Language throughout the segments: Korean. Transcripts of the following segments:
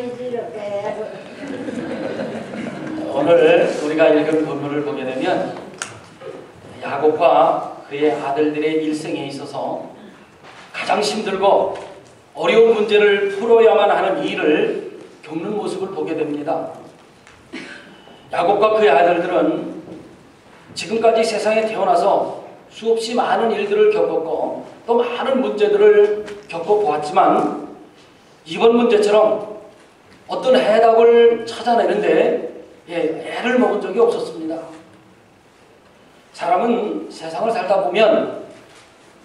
아니지 이렇게. 오늘 우리가 읽은 본문을 보게 되면 야곱과 그의 아들들의 일생에 있어서 가장 힘들고 어려운 문제를 풀어야만 하는 일을 겪는 모습을 보게 됩니다. 야곱과 그의 아들들은 지금까지 세상에 태어나서 수없이 많은 일들을 겪었고 또 많은 문제들을 겪어보았지만 이번 문제처럼 어떤 해답을 찾아내는데 애를 먹은 적이 없었습니다. 사람은 세상을 살다 보면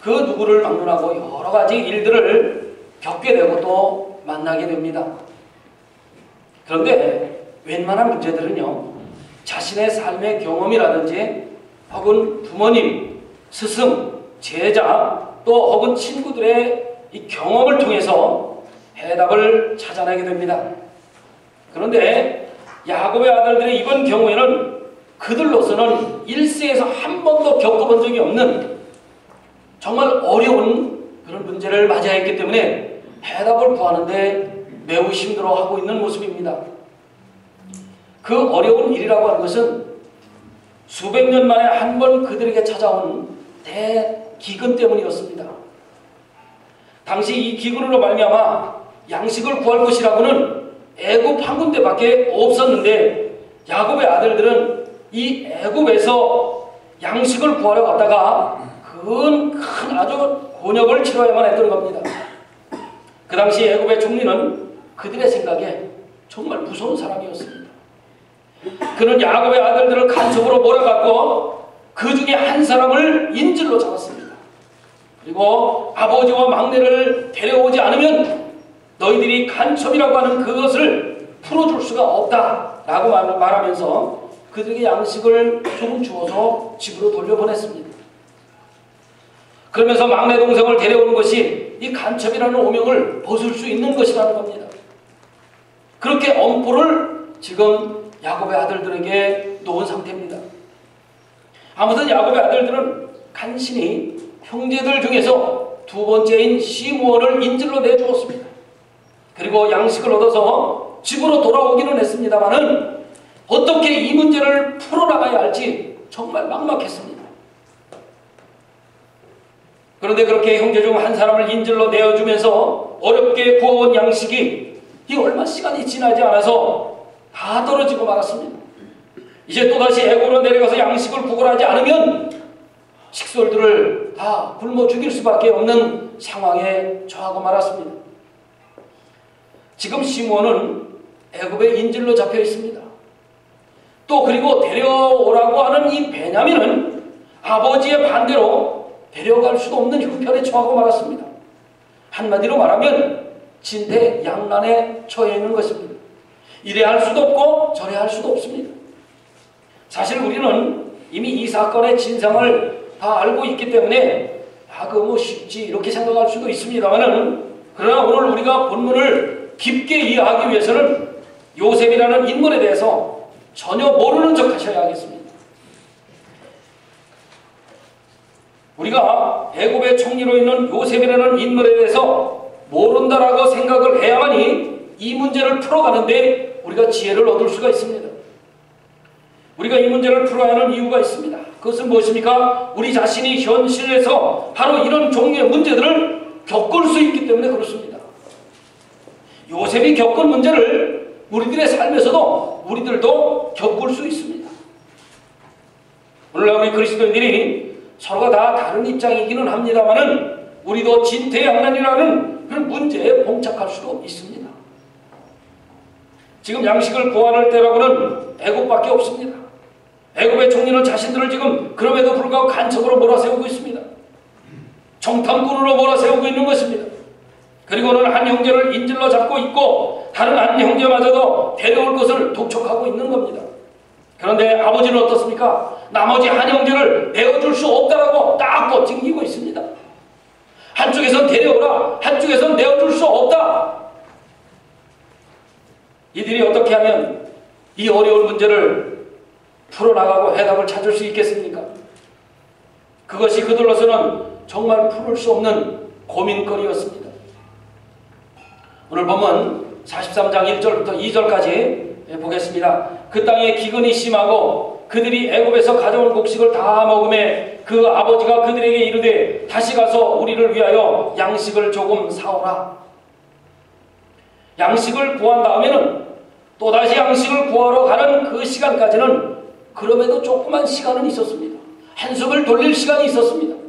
그 누구를 막론하고 여러 가지 일들을 겪게 되고 또 만나게 됩니다. 그런데 웬만한 문제들은요, 자신의 삶의 경험이라든지 혹은 부모님, 스승, 제자 또 혹은 친구들의 이 경험을 통해서 해답을 찾아내게 됩니다. 그런데 야곱의 아들들의 이번 경우에는 그들로서는 일생에서 한 번도 겪어본 적이 없는 정말 어려운 그런 문제를 맞이했기 때문에 해답을 구하는데 매우 힘들어하고 있는 모습입니다. 그 어려운 일이라고 하는 것은 수백 년 만에 한 번 그들에게 찾아온 대기근 때문이었습니다. 당시 이 기근으로 말미암아 양식을 구할 곳이라고는 애굽 한 군데밖에 없었는데 야곱의 아들들은 이 애굽에서 양식을 구하러 갔다가 큰 아주 곤욕을 치러야만 했던 겁니다. 그 당시 애굽의 총리는 그들의 생각에 정말 무서운 사람이었습니다. 그는 야곱의 아들들을 간첩으로 몰아갔고 그 중에 한 사람을 인질로 잡았습니다. 그리고 아버지와 막내를 데려오지 않으면 너희들이 간첩이라고 하는 그것을 풀어줄 수가 없다라고 말하면서 그들에게 양식을 조금 주어서 집으로 돌려보냈습니다. 그러면서 막내 동생을 데려오는 것이 이 간첩이라는 오명을 벗을 수 있는 것이라는 겁니다. 그렇게 엄포를 지금 야곱의 아들들에게 놓은 상태입니다. 아무튼 야곱의 아들들은 간신히 형제들 중에서 두 번째인 시므온을 인질로 내주었습니다. 그리고 양식을 얻어서 집으로 돌아오기는 했습니다마는 어떻게 이 문제를 풀어나가야 할지 정말 막막했습니다. 그런데 그렇게 형제 중 한 사람을 인질로 내어주면서 어렵게 구워온 양식이 이 얼마 시간이 지나지 않아서 다 떨어지고 말았습니다. 이제 또다시 애굽으로 내려가서 양식을 구걸하지 않으면 식솔들을 다 굶어 죽일 수밖에 없는 상황에 처하고 말았습니다. 지금 시므온은 애굽의 인질로 잡혀 있습니다. 또 그리고 데려오라고 하는 이 베냐민은 아버지의 반대로 데려갈 수도 없는 형편에 처하고 말았습니다. 한마디로 말하면 진퇴양난에 처해 있는 것입니다. 이래 할 수도 없고 저래 할 수도 없습니다. 사실 우리는 이미 이 사건의 진상을 다 알고 있기 때문에 그거 뭐 쉽지 이렇게 생각할 수도 있습니다만은, 그러나 오늘 우리가 본문을 깊게 이해하기 위해서는 요셉이라는 인물에 대해서 전혀 모르는 척 하셔야 하겠습니다. 우리가 애굽의 총리로 있는 요셉이라는 인물에 대해서 모른다라고 생각을 해야만이 이 문제를 풀어가는데 우리가 지혜를 얻을 수가 있습니다. 우리가 이 문제를 풀어야 하는 이유가 있습니다. 그것은 무엇입니까? 우리 자신이 현실에서 바로 이런 종류의 문제들을 겪을 수 있기 때문에 그렇습니다. 요셉이 겪은 문제를 우리들의 삶에서도 우리들도 겪을 수 있습니다. 오늘날 우리 그리스도인들이 서로가 다 다른 입장이기는 합니다만은 우리도 진퇴양난이라는 그런 문제에 봉착할 수도 있습니다. 지금 양식을 구할 때라고는 애굽밖에 없습니다. 애굽의 총리는 자신들을 지금 그럼에도 불구하고 간첩으로 몰아세우고 있습니다. 정탐꾼으로 몰아세우고 있는 것입니다. 그리고는 한 형제를 인질로 잡고 있고 다른 한 형제마저도 데려올 것을 독촉하고 있는 겁니다. 그런데 아버지는 어떻습니까? 나머지 한 형제를 내어줄 수 없다라고 딱 버팅기고 있습니다. 한쪽에선 데려오라, 한쪽에선 내어줄 수 없다. 이들이 어떻게 하면 이 어려운 문제를 풀어나가고 해답을 찾을 수 있겠습니까? 그것이 그들로서는 정말 풀을 수 없는 고민거리였습니다. 오늘 보면 43장 1절부터 2절까지 보겠습니다. 그 땅에 기근이 심하고 그들이 애굽에서 가져온 곡식을 다 먹음에 그 아버지가 그들에게 이르되 다시 가서 우리를 위하여 양식을 조금 사오라. 양식을 구한 다음에는 또다시 양식을 구하러 가는 그 시간까지는 그럼에도 조그만 시간은 있었습니다. 한숨을 돌릴 시간이 있었습니다.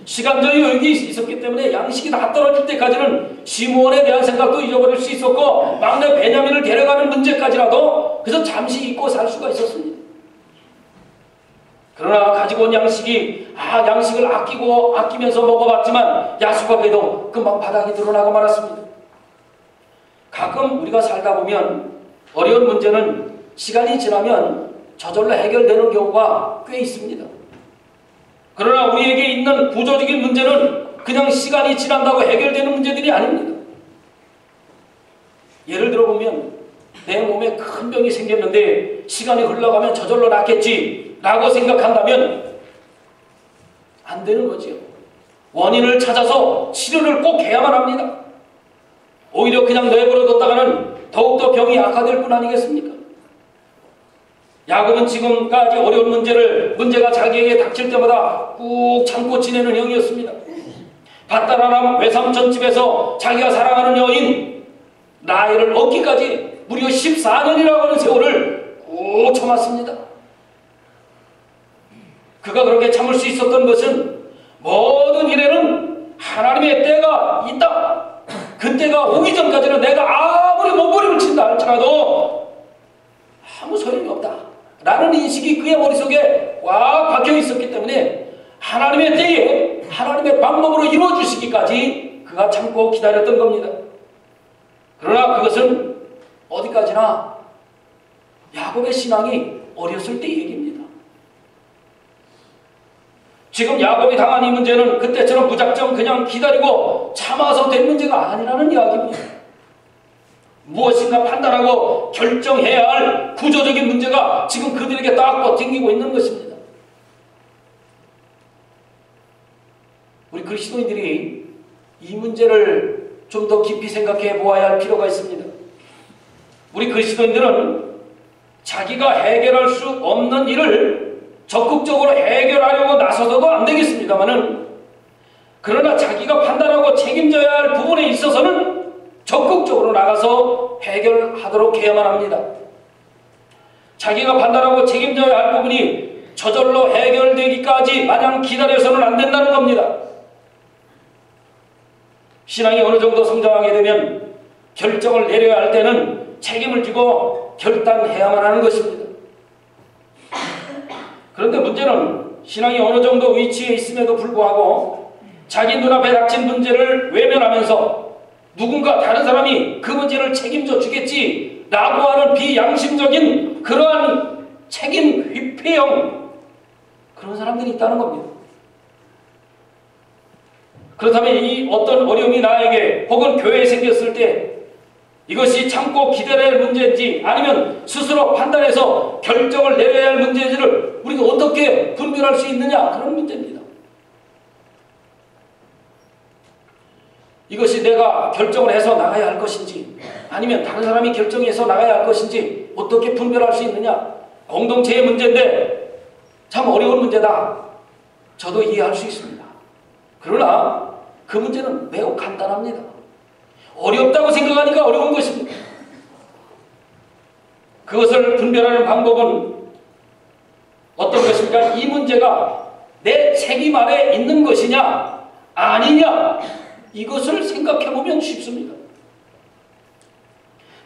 시간적 여유가 있었기 때문에 양식이 다 떨어질 때까지는 시므온에 대한 생각도 잊어버릴 수 있었고 막내 베냐민을 데려가는 문제까지라도 그래서 잠시 잊고 살 수가 있었습니다. 그러나 가지고 온 양식이 양식을 아끼면서 먹어봤지만 야속하게도 금방 바닥이 드러나고 말았습니다. 가끔 우리가 살다 보면 어려운 문제는 시간이 지나면 저절로 해결되는 경우가 꽤 있습니다. 그러나 우리에게 있는 구조적인 문제는 그냥 시간이 지난다고 해결되는 문제들이 아닙니다. 예를 들어보면 내 몸에 큰 병이 생겼는데 시간이 흘러가면 저절로 낫겠지 라고 생각한다면 안 되는 거지요. 원인을 찾아서 치료를 꼭 해야만 합니다. 오히려 그냥 내버려뒀다가는 더욱더 병이 악화될 뿐 아니겠습니까? 야곱은 지금까지 어려운 문제가 자기에게 닥칠 때마다 꾹 참고 지내는 형이었습니다. 밧다라람 외삼촌 집에서 자기가 사랑하는 여인 라헬을 얻기까지 무려 14년이라고 하는 세월을 꾹 참았습니다. 그가 그렇게 참을 수 있었던 것은 모든 일에는 하나님의 때가 있다. 그 때가 오기 전까지는 내가 아무리 몸부림을 친다 할지라도 아무 소용이 없다 라는 인식이 그의 머릿속에 꽉 박혀 있었기 때문에 하나님의 때에 하나님의 방법으로 이루어주시기까지 그가 참고 기다렸던 겁니다. 그러나 그것은 어디까지나 야곱의 신앙이 어렸을 때 얘기입니다. 지금 야곱이 당한 이 문제는 그때처럼 무작정 그냥 기다리고 참아서 된 문제가 아니라는 이야기입니다. 무엇인가 판단하고 결정해야 할 구조적인 문제가 지금 그들에게 딱 버팅기고 있는 것입니다. 우리 그리스도인들이 이 문제를 좀 더 깊이 생각해 보아야 할 필요가 있습니다. 우리 그리스도인들은 자기가 해결할 수 없는 일을 적극적으로 해결하려고 나서서도 안 되겠습니다만은 그러나 자기가 판단하고 책임져야 할 부분에 있어서는 적극적으로 나가서 해결하도록 해야만 합니다. 자기가 판단하고 책임져야 할 부분이 저절로 해결되기까지 마냥 기다려서는 안 된다는 겁니다. 신앙이 어느 정도 성장하게 되면 결정을 내려야 할 때는 책임을 지고 결단해야만 하는 것입니다. 그런데 문제는 신앙이 어느 정도 위치에 있음에도 불구하고 자기 눈앞에 닥친 문제를 외면하면서 누군가 다른 사람이 그 문제를 책임져 주겠지 라고 하는 비양심적인 그러한 책임 회피형 그런 사람들이 있다는 겁니다. 그렇다면 이 어떤 어려움이 나에게 혹은 교회에 생겼을 때 이것이 참고 기다려야 할 문제인지 아니면 스스로 판단해서 결정을 내려야 할 문제인지를 우리가 어떻게 분별할 수 있느냐 그런 문제입니다. 이것이 내가 결정을 해서 나가야 할 것인지 아니면 다른 사람이 결정해서 나가야 할 것인지 어떻게 분별할 수 있느냐. 공동체의 문제인데 참 어려운 문제다. 저도 이해할 수 있습니다. 그러나 그 문제는 매우 간단합니다. 어렵다고 생각하니까 어려운 것입니다. 그것을 분별하는 방법은 어떤 것입니까? 이 문제가 내 책임 아래 있는 것이냐 아니냐 이것을 생각해보면 쉽습니다.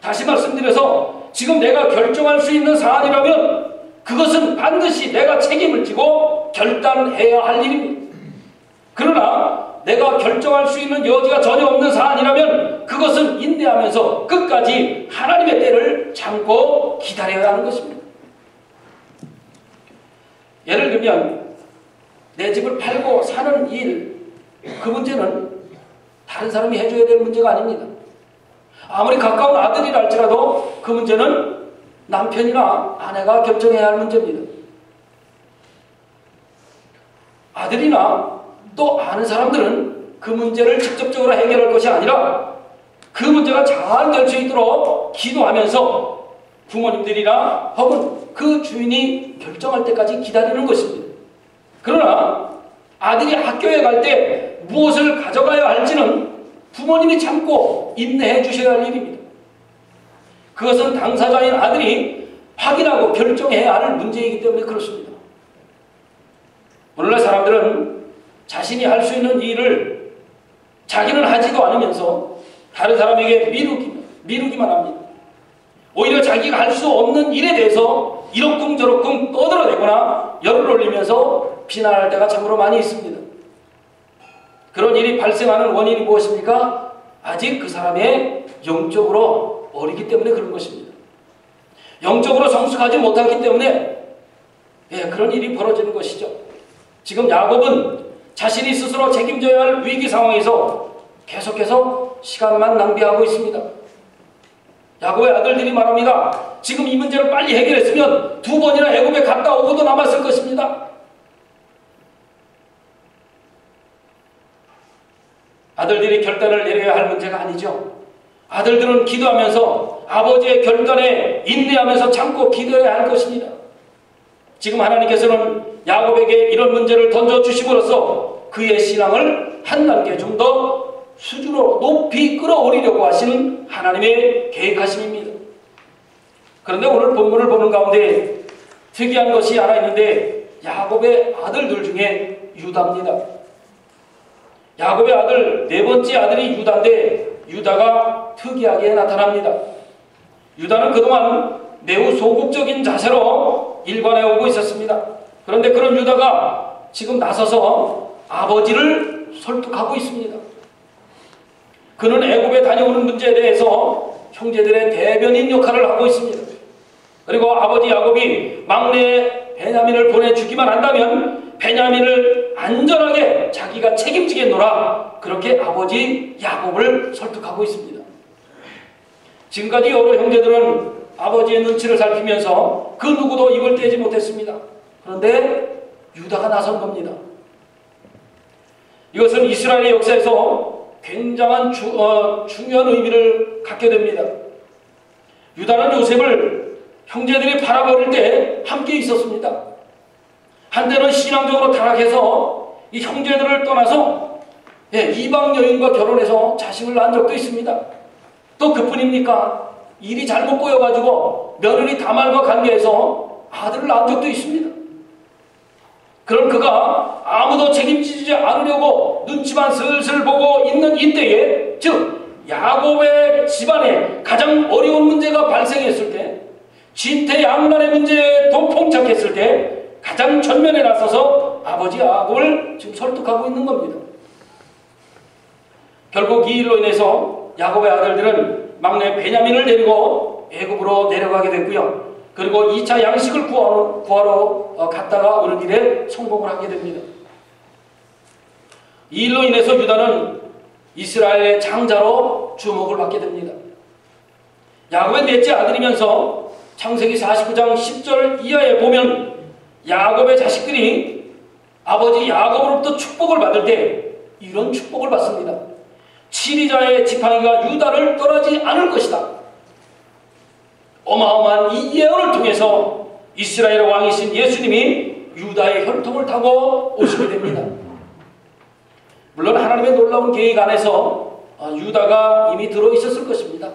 다시 말씀드려서 지금 내가 결정할 수 있는 사안이라면 그것은 반드시 내가 책임을 지고 결단해야 할 일입니다. 그러나 내가 결정할 수 있는 여지가 전혀 없는 사안이라면 그것은 인내하면서 끝까지 하나님의 때를 참고 기다려야 하는 것입니다. 예를 들면 내 집을 팔고 사는 일, 그 문제는 다른 사람이 해줘야 될 문제가 아닙니다. 아무리 가까운 아들이라 할지라도 그 문제는 남편이나 아내가 결정해야 할 문제입니다. 아들이나 또 아는 사람들은 그 문제를 직접적으로 해결할 것이 아니라 그 문제가 잘 될 수 있도록 기도하면서 부모님들이나 혹은 그 주인이 결정할 때까지 기다리는 것입니다. 그러나 아들이 학교에 갈 때 무엇을 가져가야 할지는 부모님이 참고 인내해 주셔야 할 일입니다. 그것은 당사자인 아들이 확인하고 결정해야 할 문제이기 때문에 그렇습니다. 오늘날 사람들은 자신이 할 수 있는 일을 자기는 하지도 않으면서 다른 사람에게 미루기만 합니다. 오히려 자기가 할 수 없는 일에 대해서 이러쿵저러쿵 떠들어대거나 열을 올리면서 비난할 때가 참으로 많이 있습니다. 그런 일이 발생하는 원인이 무엇입니까? 아직 그 사람의 영적으로 어리기 때문에 그런 것입니다. 영적으로 성숙하지 못하기 때문에 그런 일이 벌어지는 것이죠. 지금 야곱은 자신이 스스로 책임져야 할 위기 상황에서 계속해서 시간만 낭비하고 있습니다. 야곱의 아들들이 말합니다. 지금 이 문제를 빨리 해결했으면 2번이나 애굽에 갔다 오고도 남았을 것입니다. 아들들이 결단을 내려야 할 문제가 아니죠. 아들들은 기도하면서 아버지의 결단에 인내하면서 참고 기도해야 할 것입니다. 지금 하나님께서는 야곱에게 이런 문제를 던져주심으로써 그의 신앙을 한 단계 좀 더 수준으로 높이 끌어올리려고 하시는 하나님의 계획하심입니다. 그런데 오늘 본문을 보는 가운데 특이한 것이 하나 있는데 야곱의 아들들 중에 유다입니다. 야곱의 아들 네 번째 아들이 유다인데 유다가 특이하게 나타납니다. 유다는 그동안 매우 소극적인 자세로 일관해 오고 있었습니다. 그런데 그런 유다가 지금 나서서 아버지를 설득하고 있습니다. 그는 애굽에 다녀오는 문제에 대해서 형제들의 대변인 역할을 하고 있습니다. 그리고 아버지 야곱이 막내 베냐민을 보내주기만 한다면 베냐민을 안전하게 자기가 책임지겠노라, 그렇게 아버지 야곱을 설득하고 있습니다. 지금까지 여러 형제들은 아버지의 눈치를 살피면서 그 누구도 입을 떼지 못했습니다. 그런데 유다가 나선 겁니다. 이것은 이스라엘의 역사에서 굉장한 중요한 의미를 갖게 됩니다. 유다는 요셉을 형제들이 바라버릴 때 함께 있었습니다. 한때는 신앙적으로 타락해서 이 형제들을 떠나서 이방 여인과 결혼해서 자식을 낳은 적도 있습니다. 또 그뿐입니까? 일이 잘못 꼬여가지고 며느리 다말과 관계해서 아들을 낳은 적도 있습니다. 그런 그가 아무도 책임지지 않으려고 눈치만 슬슬 보고 있는 이때에, 즉 야곱의 집안에 가장 어려운 문제가 발생했을 때, 진퇴양난의 문제에 동봉착했을 때 가장 전면에 나서서 아버지 야곱을 지금 설득하고 있는 겁니다. 결국 이 일로 인해서 야곱의 아들들은 막내 베냐민을 데리고 애굽으로 내려가게 됐고요. 그리고 2차 양식을 구하러 갔다가 오는 길에 성공을 하게 됩니다. 이 일로 인해서 유다는 이스라엘의 장자로 주목을 받게 됩니다. 야곱의 넷째 아들이면서 창세기 49장 10절 이하에 보면 야곱의 자식들이 아버지 야곱으로부터 축복을 받을 때 이런 축복을 받습니다. 치리자의 지팡이가 유다를 떠나지 않을 것이다. 어마어마한 이 예언을 통해서 이스라엘 왕이신 예수님이 유다의 혈통을 타고 오시게 됩니다. 물론 하나님의 놀라운 계획 안에서 유다가 이미 들어있었을 것입니다.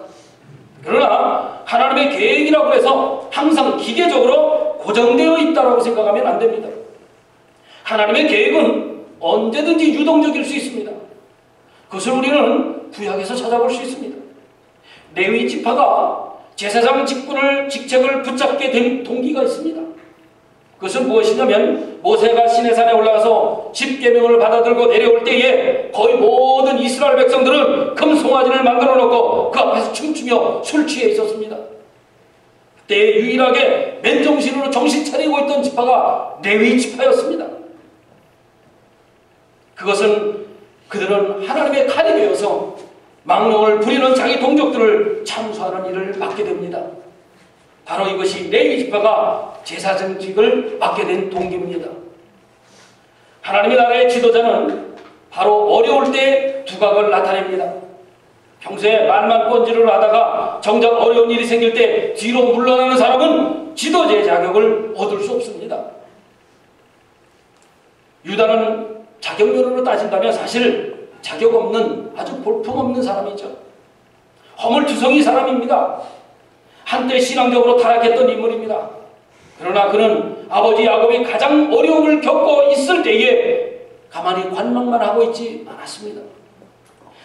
그러나 하나님의 계획이라고 해서 항상 기계적으로 고정되어 있다고 생각하면 안 됩니다. 하나님의 계획은 언제든지 유동적일 수 있습니다. 그것을 우리는 구약에서 찾아볼 수 있습니다. 레위 지파가 제사장 직책을 붙잡게 된 동기가 있습니다. 그것은 무엇이냐면 모세가 시내산에 올라가서 십계명을 받아들고 내려올 때에 거의 모든 이스라엘 백성들은 금송아지를 만들어 놓고 그 앞에서 춤추며 술 취해 있었습니다. 그때 유일하게 맨정신으로 정신 차리고 있던 지파가 레위 지파였습니다. 그것은 그들은 하나님의 칼이 되어서 망령을 부리는 자기 동족들을 참수하는 일을 맡게 됩니다. 바로 이것이 레위 지파가 제사장직을 맡게 된 동기입니다. 하나님의 나라의 지도자는 바로 어려울 때 두각을 나타냅니다. 평소에 말만 뻔지를 하다가 정작 어려운 일이 생길 때 뒤로 물러나는 사람은 지도자의 자격을 얻을 수 없습니다. 유다는 자격면으로 따진다면 사실 자격 없는 아주 볼품없는 사람이죠. 허물투성이 사람입니다. 한때 신앙적으로 타락했던 인물입니다. 그러나 그는 아버지 야곱이 가장 어려움을 겪고 있을 때에 가만히 관망만 하고 있지 않았습니다.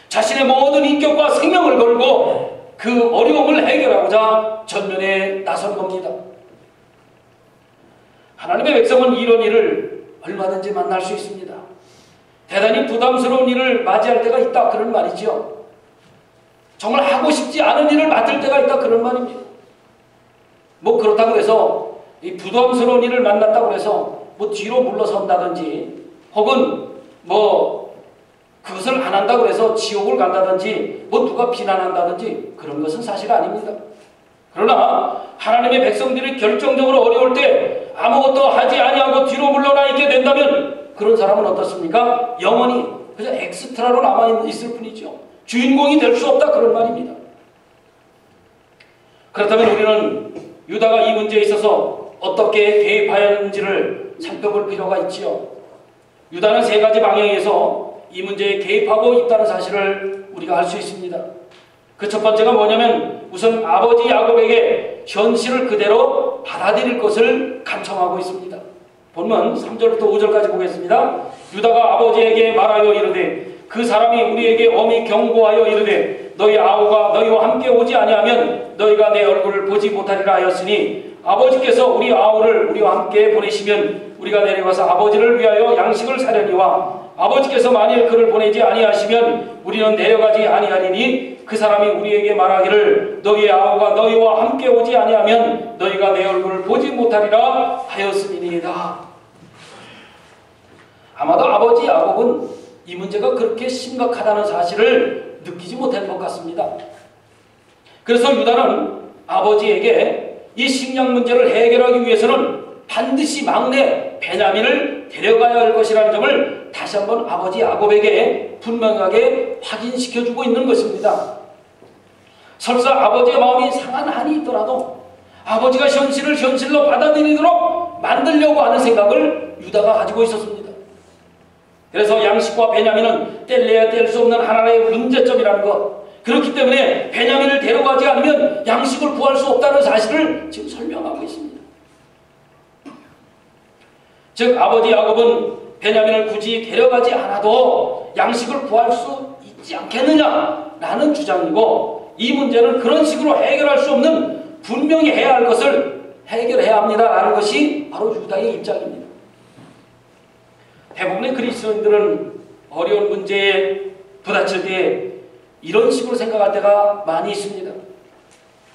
자신의 모든 인격과 생명을 걸고 그 어려움을 해결하고자 전면에 나선 겁니다. 하나님의 백성은 이런 일을 얼마든지 만날 수 있습니다. 대단히 부담스러운 일을 맞이할 때가 있다 그런 말이죠. 정말 하고 싶지 않은 일을 맡을 때가 있다 그런 말입니다. 뭐 그렇다고 해서 이 부담스러운 일을 만났다고 해서 뭐 뒤로 물러선다든지 혹은 뭐 그것을 안 한다고 해서 지옥을 간다든지 뭐 누가 비난한다든지 그런 것은 사실 아닙니다. 그러나 하나님의 백성들이 결정적으로 어려울 때 아무것도 하지 아니하고 뒤로 물러나 있게 된다면 그런 사람은 어떻습니까? 영원히 그저 엑스트라로 남아있을 뿐이죠. 주인공이 될 수 없다 그런 말입니다. 그렇다면 우리는 유다가 이 문제에 있어서 어떻게 개입해야 하는지를 살펴볼 필요가 있지요. 유다는 세 가지 방향에서 이 문제에 개입하고 있다는 사실을 우리가 알 수 있습니다. 그 첫 번째가 뭐냐면 우선 아버지 야곱에게 현실을 그대로 받아들일 것을 간청하고 있습니다. 본문 3절부터 5절까지 보겠습니다. 유다가 아버지에게 말하여 이르되 그 사람이 우리에게 엄히 경고하여 이르되 너희 아우가 너희와 함께 오지 아니하면 너희가 내 얼굴을 보지 못하리라 하였으니 아버지께서 우리 아우를 우리와 함께 보내시면 우리가 내려가서 아버지를 위하여 양식을 사려니와 아버지께서 만일 그를 보내지 아니하시면 우리는 내려가지 아니하리니 그 사람이 우리에게 말하기를 너희 아우가 너희와 함께 오지 아니하면 너희가 내 얼굴을 보지 못하리라 하였음이니이다. 아마도 아버지 야곱은 이 문제가 그렇게 심각하다는 사실을 느끼지 못한 것 같습니다. 그래서 유다는 아버지에게 이 식량 문제를 해결하기 위해서는 반드시 막내 베냐민을 데려가야 할 것이라는 점을 다시 한번 아버지 야곱에게 분명하게 확인시켜주고 있는 것입니다. 설사 아버지의 마음이 상한 한이 있더라도 아버지가 현실을 현실로 받아들이도록 만들려고 하는 생각을 유다가 가지고 있었습니다. 그래서 양식과 베냐민은 뗄래야 뗄 수 없는 하나의 문제점이라는 것, 그렇기 때문에 베냐민을 데려가지 않으면 양식을 구할 수 없다는 사실을 지금 설명하고 있습니다. 즉 아버지 야곱은 베냐민을 굳이 데려가지 않아도 양식을 구할 수 있지 않겠느냐라는 주장이고, 이 문제는 그런 식으로 해결할 수 없는, 분명히 해야 할 것을 해결해야 합니다라는 것이 바로 유다의 입장입니다. 대부분의 그리스도인들은 어려운 문제에 부딪힐 때 이런 식으로 생각할 때가 많이 있습니다.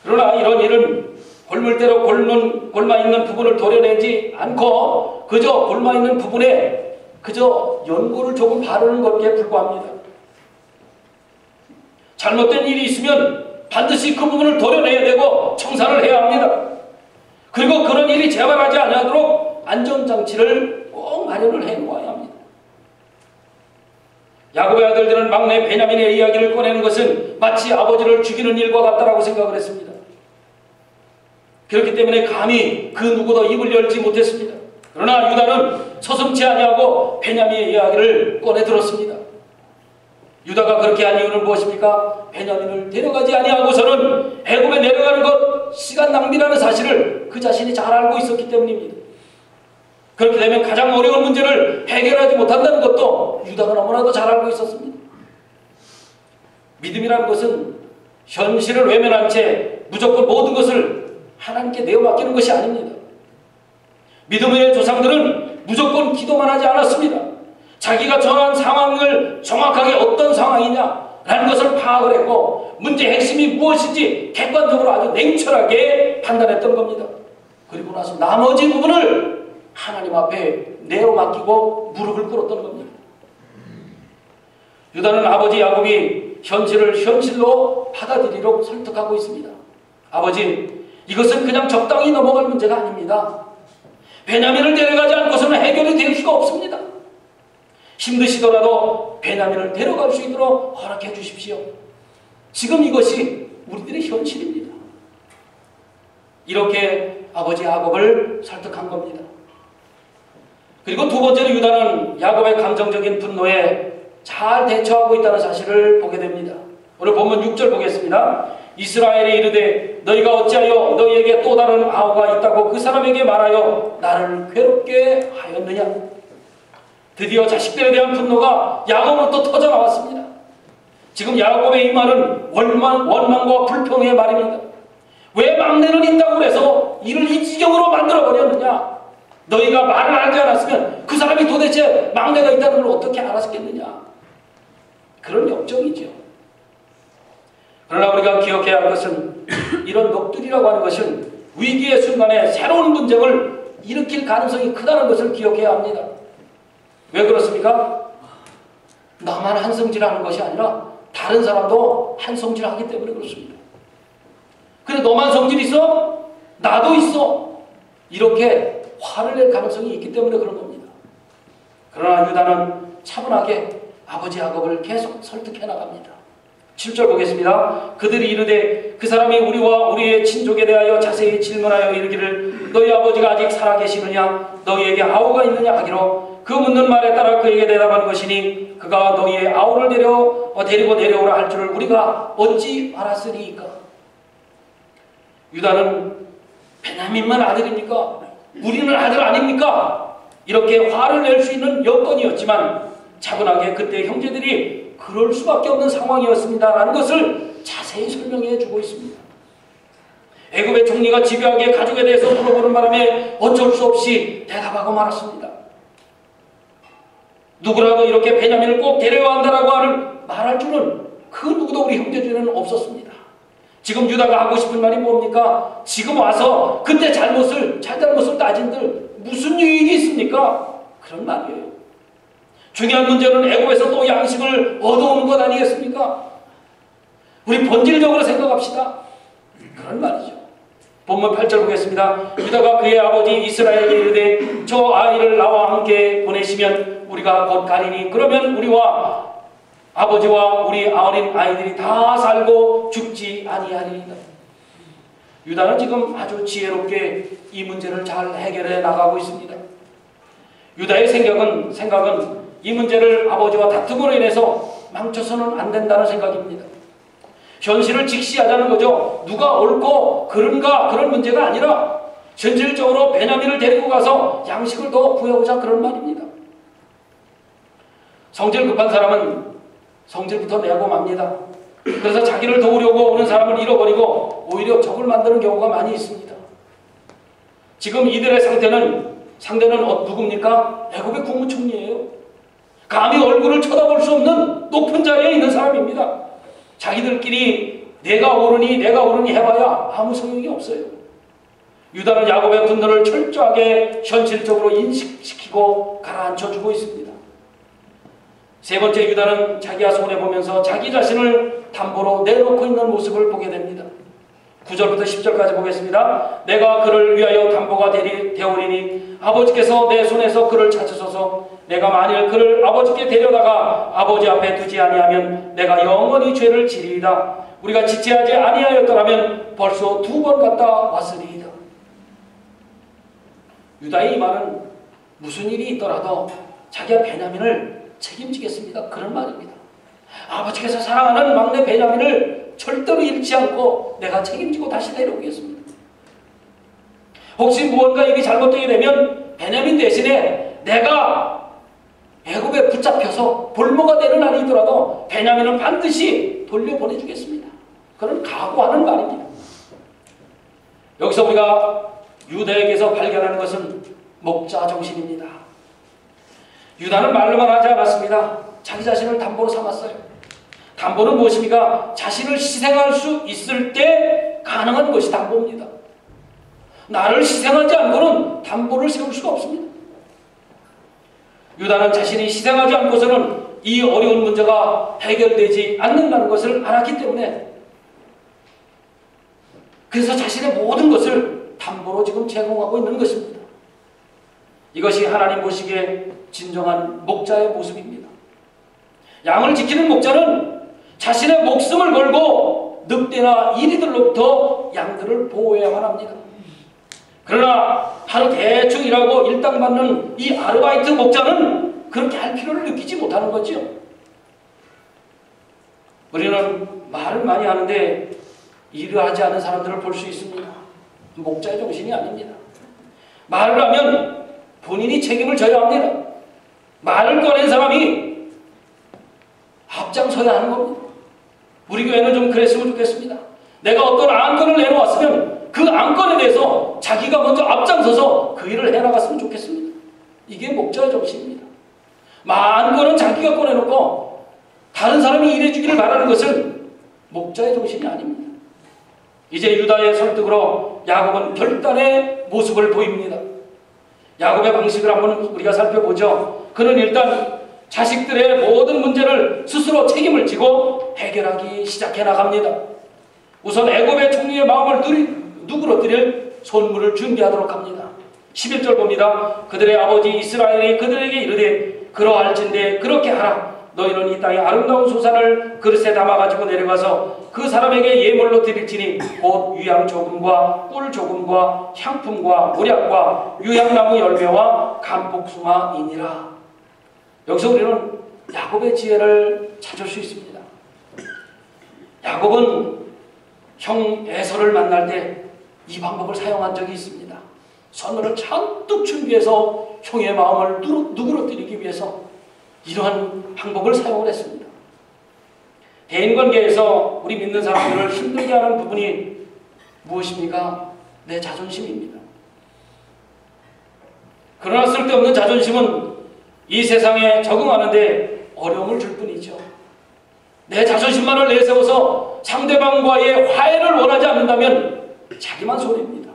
그러나 이런 일은 골물대로 골마있는 부분을 도려내지 않고 그저 골마있는 부분에 그저 연고를 조금 바르는 것에 불과합니다. 잘못된 일이 있으면 반드시 그 부분을 도려내야 되고 청산을 해야 합니다. 그리고 그런 일이 재발하지 않도록 안전장치를 꼭 마련을 해놓아야 합니다. 야곱의 아들들은 막내 베냐민의 이야기를 꺼내는 것은 마치 아버지를 죽이는 일과 같다라고 생각을 했습니다. 그렇기 때문에 감히 그 누구도 입을 열지 못했습니다. 그러나 유다는 서슴지 아니하고 베냐민의 이야기를 꺼내 들었습니다. 유다가 그렇게 한 이유는 무엇입니까? 베냐민을 데려가지 아니하고서는 애굽에 내려가는 것 시간 낭비라는 사실을 그 자신이 잘 알고 있었기 때문입니다. 그렇게 되면 가장 어려운 문제를 해결하지 못한다는 것도 유다가 너무나도 잘 알고 있었습니다. 믿음이라는 것은 현실을 외면한 채 무조건 모든 것을 하나님께 내어 맡기는 것이 아닙니다. 믿음의 조상들은 무조건 기도만 하지 않았습니다. 자기가 처한 상황을 정확하게 어떤 상황이냐라는 것을 파악을 했고 문제의 핵심이 무엇인지 객관적으로 아주 냉철하게 판단했던 겁니다. 그리고 나서 나머지 부분을 하나님 앞에 내어 맡기고 무릎을 꿇었던 겁니다. 유다는 아버지 야곱이 현실을 현실로 받아들이도록 설득하고 있습니다. 아버지, 이것은 그냥 적당히 넘어갈 문제가 아닙니다. 베냐민을 데려가지 않고서는 해결이 될 수가 없습니다. 힘드시더라도 베냐민을 데려갈 수 있도록 허락해 주십시오. 지금 이것이 우리들의 현실입니다. 이렇게 아버지 야곱을 설득한 겁니다. 그리고 두 번째로 유다는 야곱의 감정적인 분노에 잘 대처하고 있다는 사실을 보게 됩니다. 오늘 본문 6절 보겠습니다. 이스라엘이 이르되 너희가 어찌하여 너희에게 또 다른 아우가 있다고 그 사람에게 말하여 나를 괴롭게 하였느냐. 드디어 자식들에 대한 분노가 야곱으로부터 터져 나왔습니다. 지금 야곱의 이 말은 원망과 불평의 말입니다. 왜 막내는 있다고 해서 이를 이 지경으로 만들어버렸느냐. 너희가 말을 알지 않았으면 그 사람이 도대체 막내가 있다는 걸 어떻게 알았겠느냐. 그런 역정이죠. 그러나 우리가 기억해야 할 것은 이런 넋두리라고 하는 것은 위기의 순간에 새로운 분쟁을 일으킬 가능성이 크다는 것을 기억해야 합니다. 왜 그렇습니까? 나만 한성질하는 것이 아니라 다른 사람도 한성질하기 때문에 그렇습니다. 그래 너만 성질 있어? 나도 있어. 이렇게 화를 낼 가능성이 있기 때문에 그런 겁니다. 그러나 유다는 차분하게 아버지 야곱을 계속 설득해 나갑니다. 7절 보겠습니다. 그들이 이르되 그 사람이 우리와 우리의 친족에 대하여 자세히 질문하여 이르기를 너희 아버지가 아직 살아계시느냐 너희에게 아우가 있느냐 하기로 그 묻는 말에 따라 그에게 대답한 것이니 그가 너희의 아우를 데리고 내려오라 할 줄을 우리가 어찌 알았으리이까. 유다는 베냐민만 아들입니까? 우리는 아들 아닙니까? 이렇게 화를 낼 수 있는 여건이었지만 차분하게 그때 형제들이 그럴 수밖에 없는 상황이었습니다라는 것을 자세히 설명해 주고 있습니다. 애굽의 총리가 집요하게 가족에 대해서 물어보는 바람에 어쩔 수 없이 대답하고 말았습니다. 누구라도 이렇게 베냐민을 꼭 데려야 한다라고 말할 줄은 그 누구도 우리 형제 중에는 없었습니다. 지금 유다가 하고 싶은 말이 뭡니까? 지금 와서 그때 잘못을 따진들 무슨 유익이 있습니까? 그런 말이에요. 중요한 문제는 애굽에서 또 양식을 얻어오는 것 아니겠습니까? 우리 본질적으로 생각합시다. 그런 말이죠. 본문 8절 보겠습니다. 유다가 그의 아버지 이스라엘에게 이르되 저 아이를 나와 함께 보내시면 우리가 곧 가리니 그러면 우리와 아버지와 우리 어린 아이들이 다 살고 죽지 아니하리이다. 유다는 지금 아주 지혜롭게 이 문제를 잘 해결해 나가고 있습니다. 유다의 생각은 이 문제를 아버지와 다툼으로 인해서 망쳐서는 안 된다는 생각입니다. 현실을 직시하자는 거죠. 누가 옳고 그른가 그런 문제가 아니라 현실적으로 베냐민을 데리고 가서 양식을 더 구해오자 그런 말입니다. 성질 급한 사람은 성질부터 내고 맙니다. 그래서 자기를 도우려고 오는 사람을 잃어버리고 오히려 적을 만드는 경우가 많이 있습니다. 지금 이들의 상대는 누굽니까? 애굽의 국무총리예요. 감히 얼굴을 쳐다볼 수 없는 높은 자리에 있는 사람입니다. 자기들끼리 내가 옳으니 해봐야 아무 소용이 없어요. 유다는 야곱의 분노를 철저하게 현실적으로 인식시키고 가라앉혀주고 있습니다. 세 번째, 유다는 자기가 손해보면서 자기 자신을 담보로 내놓고 있는 모습을 보게 됩니다. 9절부터 10절까지 보겠습니다. 내가 그를 위하여 담보가 되오리니 아버지께서 내 손에서 그를 찾으소서. 내가 만일 그를 아버지께 데려다가 아버지 앞에 두지 아니하면 내가 영원히 죄를 지리이다. 우리가 지체하지 아니하였더라면 벌써 2번 갔다 왔으리이다. 유다의 이 말은 무슨 일이 있더라도 자기가 베냐민을 책임지겠습니다. 그런 말입니다. 아버지께서 사랑하는 막내 베냐민을 절대로 잃지 않고 내가 책임지고 다시 데려오겠습니다. 혹시 무언가 일이 잘못되게 되면 베냐민 대신에 내가 애굽에 붙잡혀서 볼모가 되는 날이더라도 베냐민은 반드시 돌려보내주겠습니다. 그런 각오하는 말입니다. 여기서 우리가 유다에게서 발견하는 것은 목자 정신입니다. 유다는 말로만 하지 않았습니다. 자기 자신을 담보로 삼았어요. 담보는 무엇입니까? 자신을 희생할 수 있을 때 가능한 것이 담보입니다. 나를 희생하지 않고는 담보를 세울 수가 없습니다. 유다는 자신이 희생하지 않고서는 이 어려운 문제가 해결되지 않는다는 것을 알았기 때문에 그래서 자신의 모든 것을 담보로 지금 제공하고 있는 것입니다. 이것이 하나님 보시기에 진정한 목자의 모습입니다. 양을 지키는 목자는 자신의 목숨을 걸고 늑대나 이리들로부터 양들을 보호해야만 합니다. 그러나 하루 대충 일하고 일당 받는 이 아르바이트 목자는 그렇게 할 필요를 느끼지 못하는 거죠. 우리는 말을 많이 하는데 일을 하지 않은 사람들을 볼 수 있습니다. 목자의 정신이 아닙니다. 말을 하면 본인이 책임을 져야 합니다. 말을 꺼낸 사람이 앞장서야 하는 겁니다. 우리 교회는 좀 그랬으면 좋겠습니다. 내가 어떤 안건을 내놓았으면 그 안건에 대해서 자기가 먼저 앞장서서 그 일을 해나갔으면 좋겠습니다. 이게 목자의 정신입니다. 안건은 자기가 꺼내놓고 다른 사람이 일해주기를 바라는 것은 목자의 정신이 아닙니다. 이제 유다의 설득으로 야곱은 결단의 모습을 보입니다. 야곱의 방식을 한번 우리가 살펴보죠. 그는 일단 자식들의 모든 문제를 스스로 책임을 지고 해결하기 시작해 나갑니다. 우선 애굽의 총리의 마음을 누그러뜨릴 손물을 준비하도록 합니다. 11절 봅니다. 그들의 아버지 이스라엘이 그들에게 이르되 그러할진대 그렇게 하라. 너희는 이 땅의 아름다운 소산을 그릇에 담아가지고 내려가서 그 사람에게 예물로 드릴지니 곧 유향 조금과 꿀 조금과 향품과 모략과 유향나무 열매와 감복숭아이니라. 여기서 우리는 야곱의 지혜를 찾을 수 있습니다. 야곱은 형 에서를 만날 때 이 방법을 사용한 적이 있습니다. 선물을 잔뜩 준비해서 형의 마음을 누그러뜨리기 위해서 이러한 방법을 사용을 했습니다. 대인관계에서 우리 믿는 사람들을 힘들게 하는 부분이 무엇입니까? 내 자존심입니다. 그러나 쓸데없는 자존심은 이 세상에 적응하는데 어려움을 줄 뿐이죠. 내 자존심만을 내세워서 상대방과의 화해를 원하지 않는다면 자기만 손해입니다.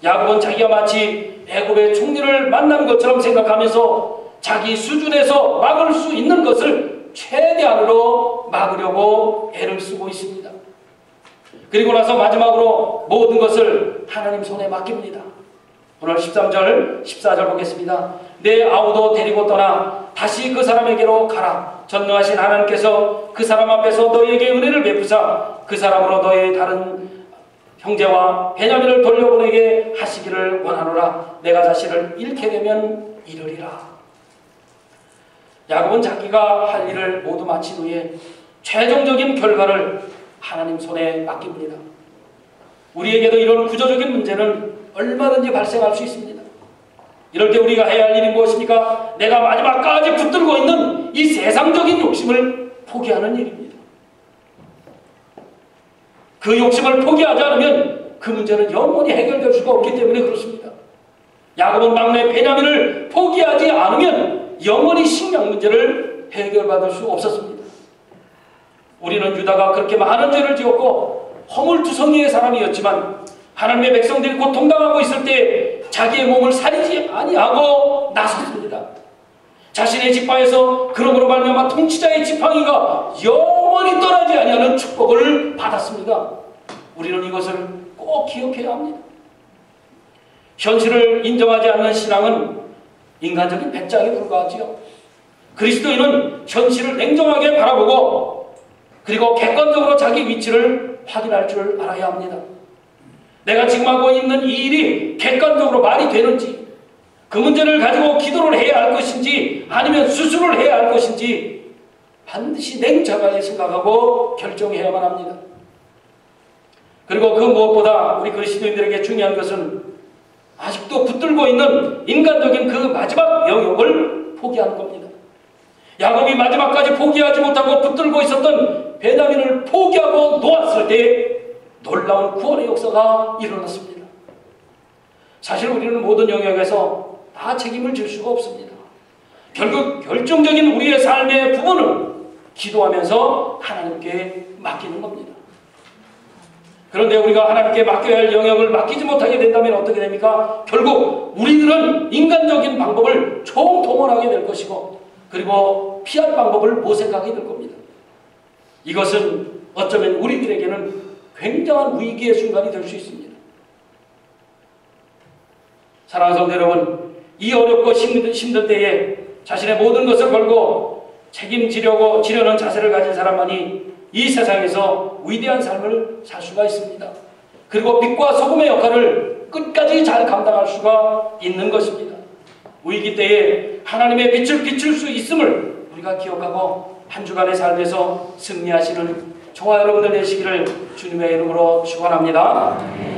야곱은 자기가 마치 애굽의 총리를 만난 것처럼 생각하면서 자기 수준에서 막을 수 있는 것을 최대한으로 막으려고 애를 쓰고 있습니다. 그리고 나서 마지막으로 모든 것을 하나님 손에 맡깁니다. 오늘 13절, 14절 보겠습니다. 내 아우도 데리고 떠나 다시 그 사람에게로 가라. 전능하신 하나님께서 그 사람 앞에서 너희에게 은혜를 베푸사 그 사람으로 너희의 다른 형제와 베냐민을 돌려보내게 하시기를 원하노라. 내가 자신을 잃게 되면 이르리라. 야곱은 자기가 할 일을 모두 마친 후에 최종적인 결과를 하나님 손에 맡깁니다. 우리에게도 이런 구조적인 문제는 얼마든지 발생할 수 있습니다. 이럴 때 우리가 해야 할 일이 무엇입니까? 내가 마지막까지 붙들고 있는 이 세상적인 욕심을 포기하는 일입니다. 그 욕심을 포기하지 않으면 그 문제는 영원히 해결될 수가 없기 때문에 그렇습니다. 야곱은 막내 베냐민을 포기하지 않으면 영원히 식량 문제를 해결받을 수 없었습니다. 우리는 유다가 그렇게 많은 죄를 지었고 허물투성이의 사람이었지만 하나님의 백성들이 고통당하고 있을 때 자기의 몸을 사리지 아니하고 나섰습니다. 자신의 지팡이에서 그러므로 말미암아 통치자의 지팡이가 영원히 떠나지 아니하는 축복을 받았습니다. 우리는 이것을 꼭 기억해야 합니다. 현실을 인정하지 않는 신앙은 인간적인 배짱에 불과하지요. 그리스도인은 현실을 냉정하게 바라보고 그리고 객관적으로 자기 위치를 확인할 줄 알아야 합니다. 내가 지금 하고 있는 이 일이 객관적으로 말이 되는지, 그 문제를 가지고 기도를 해야 할 것인지 아니면 수술을 해야 할 것인지 반드시 냉정하게 생각하고 결정해야만 합니다. 그리고 그 무엇보다 우리 그리스도인들에게 중요한 것은 아직도 붙들고 있는 인간적인 그 마지막 영역을 포기하는 겁니다. 야곱이 마지막까지 포기하지 못하고 붙들고 있었던 베냐민을 포기하고 놓았을 때 놀라운 구원의 역사가 일어났습니다. 사실 우리는 모든 영역에서 다 책임을 질 수가 없습니다. 결국 결정적인 우리의 삶의 부분은 기도하면서 하나님께 맡기는 겁니다. 그런데 우리가 하나님께 맡겨야 할 영역을 맡기지 못하게 된다면 어떻게 됩니까? 결국 우리들은 인간적인 방법을 총동원하게 될 것이고 그리고 피할 방법을 모색하게 될 겁니다. 이것은 어쩌면 우리들에게는 굉장한 위기의 순간이 될 수 있습니다. 사랑하는 성도 여러분, 이 어렵고 힘든 때에 자신의 모든 것을 걸고 책임지려는 자세를 가진 사람만이 이 세상에서 위대한 삶을 살 수가 있습니다. 그리고 빛과 소금의 역할을 끝까지 잘 감당할 수가 있는 것입니다. 위기 때에 하나님의 빛을 비출 수 있음을 우리가 기억하고 한 주간의 삶에서 승리하시는 저와 여러분들 되시기를 주님의 이름으로 축원합니다.